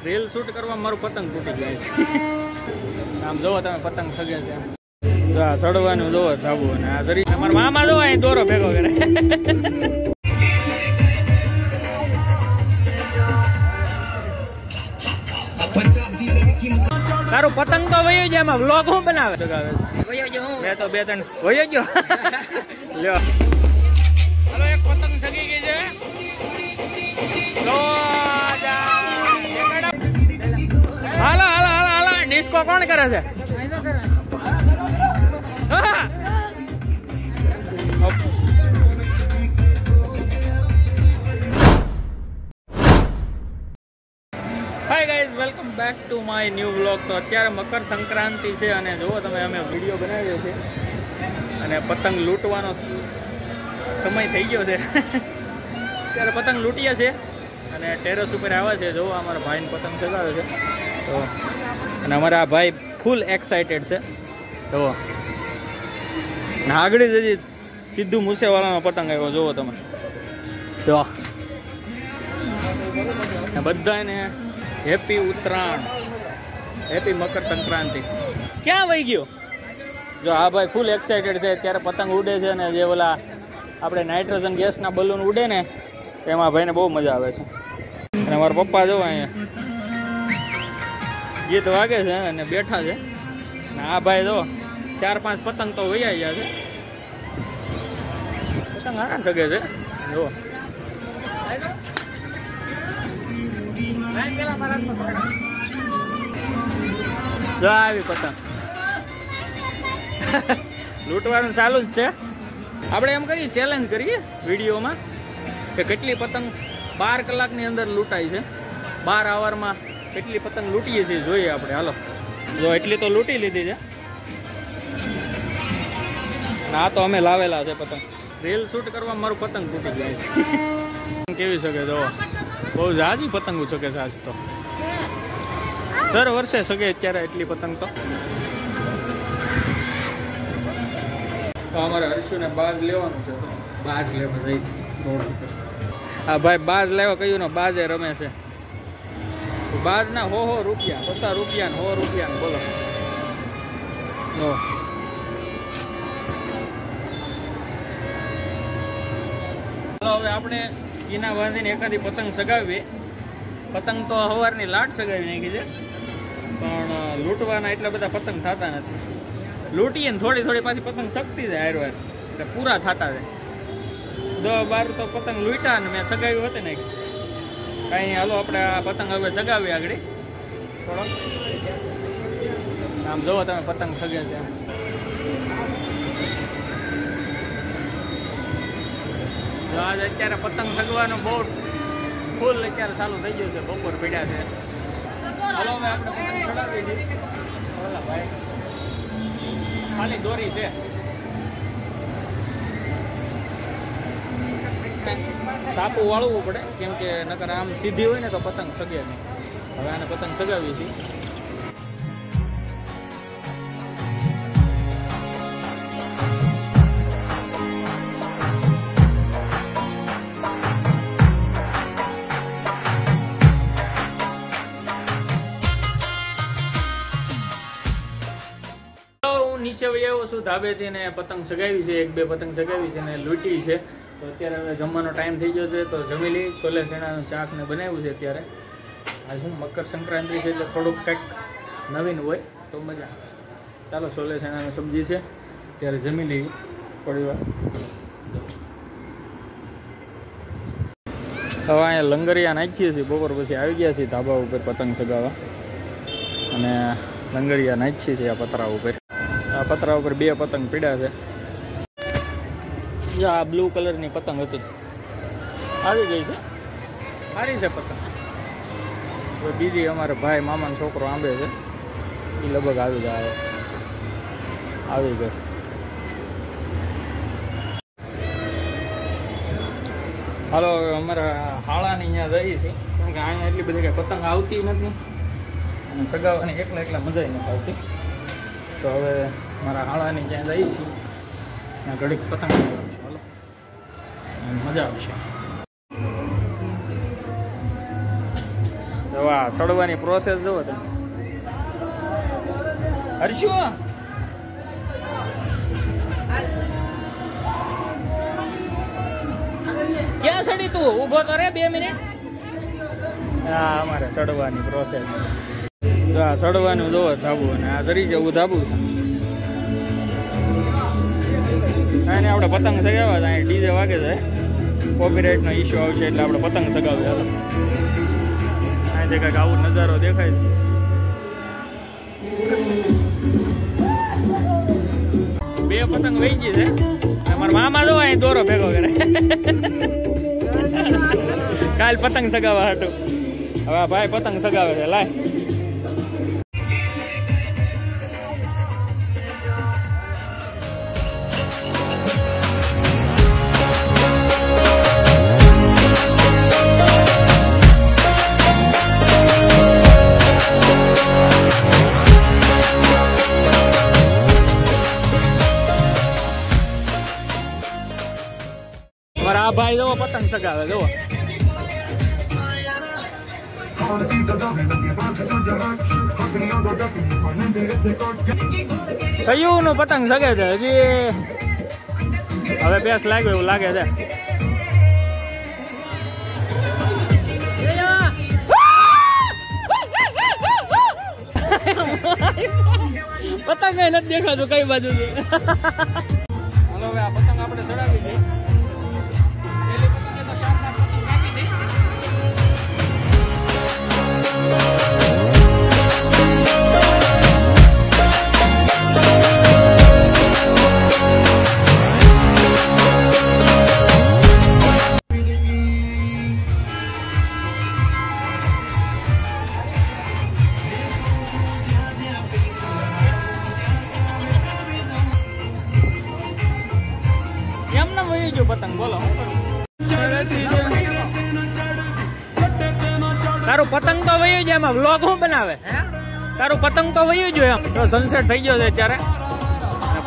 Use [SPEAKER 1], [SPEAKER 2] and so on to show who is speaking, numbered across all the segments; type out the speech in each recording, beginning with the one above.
[SPEAKER 1] Reel shoot કરવા મારું પતંગ તૂટી જાય છે. આમ જોવો તમે પતંગ સગે છે ચડવાનું જોવો ધાબુ અને આ શરીર મારા મામા જોવો અહીં દોરો ભેગો કરે. તારું પતંગ તો વયો જાય એમાં વ્લોગ હું બનાવે મેં તો 2-3 વયો ગયો. લ્યો હાલો એક પતંગ સગી ગઈ છે. હાલો હાલો હાલો હાલો ડિસ્કો કોણ કરે છે? Hi guys, welcome back to my new vlog. તો અત્યારે મકર સંક્રાંતિ છે અને જુઓ તમે અમે વિડીયો બનાવીએ છીએ અને પતંગ લૂંટવાનો સમય થઈ ગયો છે. ત્યારે પતંગ લૂંટીએ છીએ અને ટેરેસ ઉપર આવે છે. જુઓ અમારા ભાઈને પતંગ ચગાવે છે તો અને અમારા ભાઈ ફૂલ એક્સાઇટેડ છે. જુઓ અને આગળ જ હજી સિદ્ધુ મૂસેવાલાનો પતંગ આવ્યો જુઓ તમે. જો બધાને હેપી ઉત્તરાયણ, હેપી મકર સંક્રાંતિ. ક્યાં વહી ગયો? જો આ ભાઈ ફૂલ એક્સાઇટેડ છે. અત્યારે પતંગ ઉડે છે અને જે ઓલા આપણે નાઇટ્રોજન ગેસના બલૂન ઉડે ને એમાં ભાઈને બહુ મજા આવે છે. અને મારા પપ્પા જો અહીંયા ગીત વાગે છે અને બેઠા છે. અને આ ભાઈ જો 4-5 પતંગ તો વૈયા ગયા છે. પતંગ હારા શકે છે જો. આવી પતંગ લૂંટવાનું ચાલુ જ છે. આપણે એમ કરીએ ચેલેન્જ કરીએ વિડીયોમાં કે કેટલી પતંગ 12 કલાકની અંદર લૂંટાય છે. 12 અવરમાં કેટલી પતંગ લૂંટીએ છીએ જોઈએ આપણે. હાલો જો એટલી તો લૂંટી લીધી છે. આ તો અમે લાવેલા છે પતંગ. રીલ શૂટ કરવા મારું પતંગ તૂટી જાય છે. કેવી શકે જો બહુ જાજી પતંગો શકે છે આજ તો. દર વર્ષે સગે અત્યારે એટલી પતંગ તો. અમારે હર્ષુને બાજ લેવાનું છે તો બાજ લેવા જાય છે રોડ ઉપર. હા ભાઈ બાજ લેવા કહ્યું ને બાજે રમે છે. બાજ ના 100 રૂપિયા, 50 રૂપિયા, 100 રૂપિયા બોલો. હવે આપણે એના બાંધીને એકાદી પતંગ સગાવીએ. પતંગ તો સવારની લાટ સગાવી નાખી છે પણ લૂંટવાના એટલા બધા પતંગ થતા નથી. લૂંટીએ ને થોડી થોડી પાછી પતંગ શકતી જાય હારવાર એટલે પૂરા થતા જાય. 10-12 તો પતંગ લૂંટ્યા ને મેં સગાવ્યું હતી ને કાંઈ. હાલો આપણે આ પતંગ હવે સગાવીએ આગળ થોડોક. આમ જોવો તમે પતંગ સગે છે. આજ અત્યારે પતંગ સગવાનો બહુ ફૂલ અત્યારે ચાલુ થઈ ગયું છે. બપોર પીડ્યા છે. ચાલો હવે આપણે પતંગ ચડાવીએ છીએ. ઓલા ભાઈ ખાલી દોરી છે. સાપું વાળવું પડે કેમ કે નકર આમ સીધી હોય ને તો પતંગ સગે નહીં. હવે આને પતંગ સગાવીએ છીએ. નીચે આવ્યો છું ધાબેથી ને પતંગ સગાવી છે. 1-2 પતંગ સગાવી છે ને લૂંટી છે. તો અત્યારે હવે જમવાનો ટાઈમ થઈ ગયો છે તો જમી લઈ. છોલે ચણાનું શાક ને બનાવ્યું છે અત્યારે. આજ હું મકર સંક્રાંતિ છે એટલે થોડુંક કંઈક નવીન હોય તો મજા. ચાલો છોલે ચણાની સબ્જી છે ત્યારે જમી લઈ થોડી વાર. હવે અહીંયા લંગરિયા નાખીએ છીએ. બપોર પછી આવી ગયા છીએ ધાબા ઉપર પતંગ સગાવવા અને લંગરિયા નાખીએ છીએ આ પતરા ઉપર. આ પતરા ઉપર 2 પતંગ પીડ્યા છે. જો આ બ્લુ કલરની પતંગ હતી આવી ગઈ છે. સારી છે પતંગ. બીજી અમારે ભાઈ મામાનો છોકરો આંબે છે એ લગભગ આવી જાય આવી ગઈ. હાલો હવે અમારા હાળાની અહીંયા જઈએ છીએ કેમ કે અહીંયા એટલી બધી કંઈ પતંગ આવતી નથી અને સગાવવાની એકલા મજા નથી આવતી. તો હવે મારા હાળાની ક્યાં જઈએ છીએ ત્યાં ઘડીક પતંગ હાલો મજા આવશે. તો વાહ, સડવાની પ્રોસેસ જુઓ તમે. હર્ષુ ક્યાં સડી તું? ઊભો તો રે 2 મિનિટ. હા, અમારે સડવાની પ્રોસેસ. સડવાનું જોવો ધાબુ, અને આ સરી જવું ધાબુ છે. આપણે પતંગ સગાવ્યા હતા, અહીં ડીજે વાગે છે. કોપીરાઇટ નો ઇસ્યુ આવશે એટલે આપણે પતંગ સગાવ્યા હતા. અહીંથી કંઈક આવો નજારો દેખાય છે. બે પતંગ વેચી છે. મારા મામા જો અહીં દોરો ભેગો કરે. કાલ પતંગ સગાવવા હતું. હવે ભાઈ પતંગ સગાવે છે. લાય આ ભાઈ જો પતંગ સગાવે જો. કયું નું પતંગ સગે છે હજી? હવે બેસ લાગ્યો એવું લાગે છે. પતંગ નથી દેખાતું કઈ બાજુ. હાલો હવે આ પતંગ આપણે ચડાવી છે. એમને વહી ગયો પતંગ. બોલો તારું પતંગ તો વહી જાય. એમાં વ્લોગ શું બનાવે? તારું પતંગ તો વહી ગયો. એમ તો સનસેટ થઈ ગયો છે અત્યારે.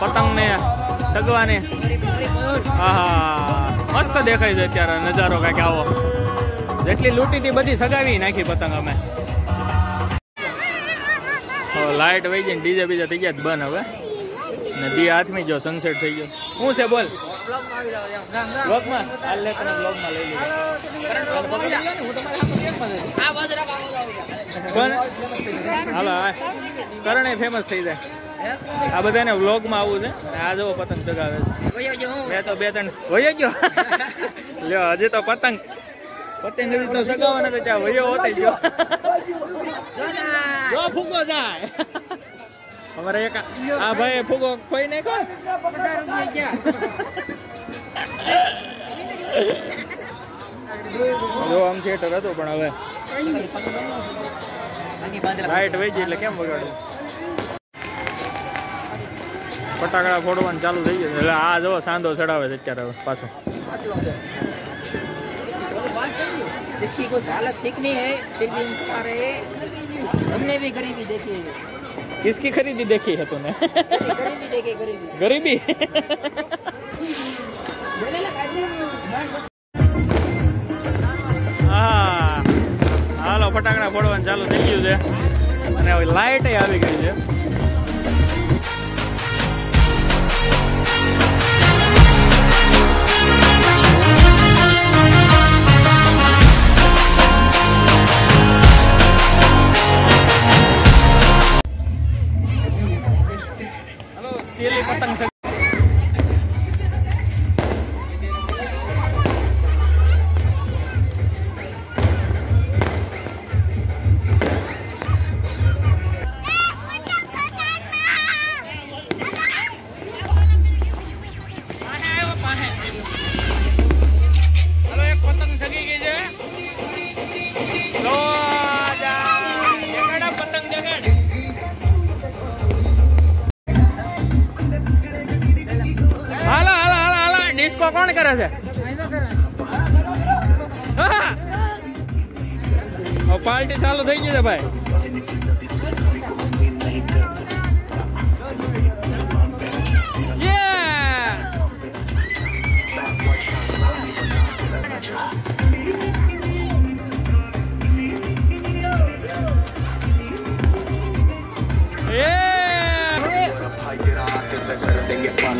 [SPEAKER 1] પતંગ ને સગવાને હા મસ્ત દેખાય છે અત્યારે નજારો. કઈક આવો જેટલી લૂંટી હતી બધી સગાવી નાખી પતંગ અમે. લાઈટ વહી ગઈ, ડીજે બીજા થઈ ગયા બંધ. હવે નદી હાથમી જો સનસેટ થઈ ગયો. શું છે બોલ? બ્લોગમાં હાલ લે, તને બ્લોગમાં લઈ લીધું. હાલો કરણે ફેમસ થઈ જાય. આ બધાને વ્લોગમાં આવવું છે. આ જો પતંગ ચગાવે છે. મેં તો 2-3 વયો ગયો. લ્યો હજી તો પતંગ હજી તો સગાવાના તો ત્યાં વયો હોતે ગયો. જો ફૂગો જાય. અમારે એક આ ભાઈ ફૂગો કોઈ નહીં કોણ. જો આમ થિયેટર હતું પણ હવે લાઈટ વહી ગઈ એટલે કેમ વગાડું. ફટાકડા ફોડવાનું ચાલુ થઈ ગયું. એટલે આ જો સાંધો ચડાવે છે અત્યારે હવે પાછો.
[SPEAKER 2] इसकी कुछ हालत ठीक नहीं है, फिर भी हम खा रहे हैं. हमने भी गरीबी देखी है.
[SPEAKER 1] किसकी खरीदी देखी है तूने?
[SPEAKER 2] गरीबी देखी,
[SPEAKER 1] गरीबी. હા હાલો ફટાકડા ફોડવાનું ચાલુ થઈ ગયું છે. અને હવે લાઈટ આવી ગઈ છે. સેલી પતંગ ડિસ્કો કોણ કરે છે? પાર્ટી ચાલુ થઈ ગઈ છે ભાઈ.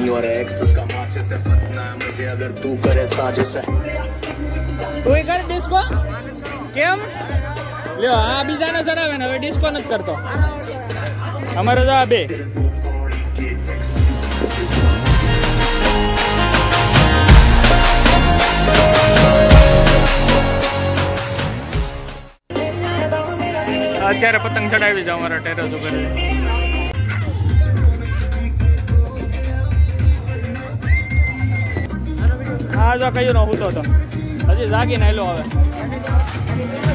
[SPEAKER 3] नहीं और एक्स उसका माचे से फंसना है मुझे अगर तू करे साजिश है
[SPEAKER 1] તું કર ડિસ્કો કેમ લ્યો આ બીજાને ચડાવે ને હવે ડિસ્કો નથી કરતો અમારે તો આ બે અત્યારે પતંગ ચડાવી જાવ અમારા ટેરેસ ઉપર હા જો કયું ન હું તો હજી જાગીને આવેલો હવે